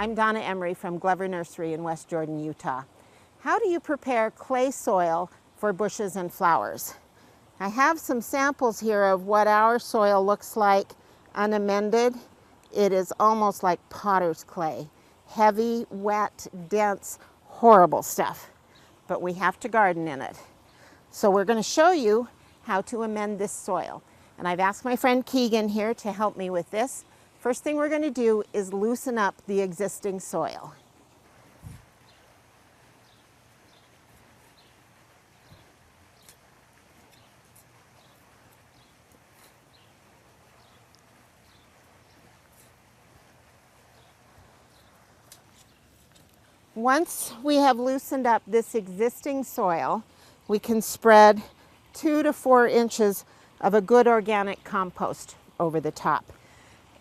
I'm Donna Emery from Glover Nursery in West Jordan, Utah. How do you prepare clay soil for bushes and flowers? I have some samples here of what our soil looks like unamended. It is almost like potter's clay. Heavy, wet, dense, horrible stuff. But we have to garden in it. So we're going to show you how to amend this soil. And I've asked my friend Keegan here to help me with this. First thing we're going to do is loosen up the existing soil. Once we have loosened up this existing soil, we can spread 2 to 4 inches of a good organic compost over the top.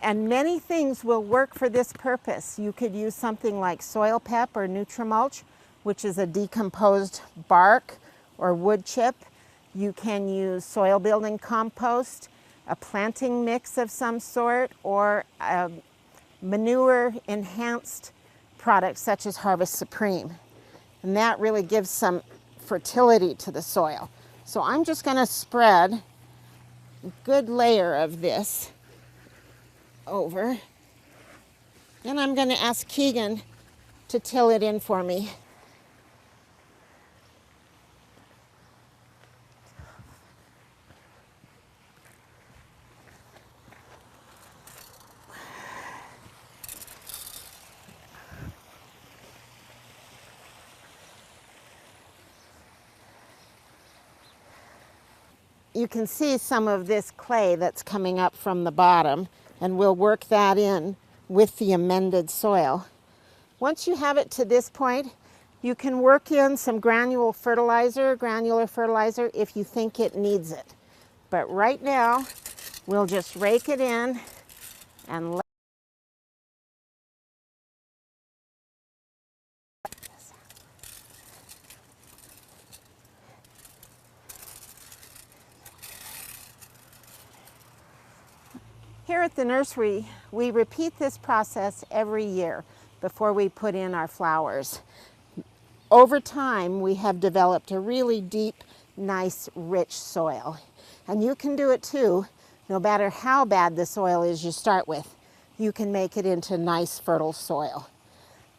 And many things will work for this purpose. You could use something like soil pep or Nutrimulch, which is a decomposed bark or wood chip. You can use soil building compost, a planting mix of some sort, or a manure enhanced product such as Harvest Supreme. And that really gives some fertility to the soil. So I'm just going to spread a good layer of this over. And I'm going to ask Keegan to till it in for me. You can see some of this clay that's coming up from the bottom, and we'll work that in with the amended soil. Once you have it to this point, you can work in some granular fertilizer if you think it needs it. But right now, we'll just rake it in and let Here at the nursery, we repeat this process every year before we put in our flowers. Over time, we have developed a really deep, nice, rich soil. And you can do it too, no matter how bad the soil is you start with. You can make it into nice, fertile soil.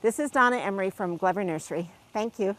This is Donna Emery from Glover Nursery. Thank you.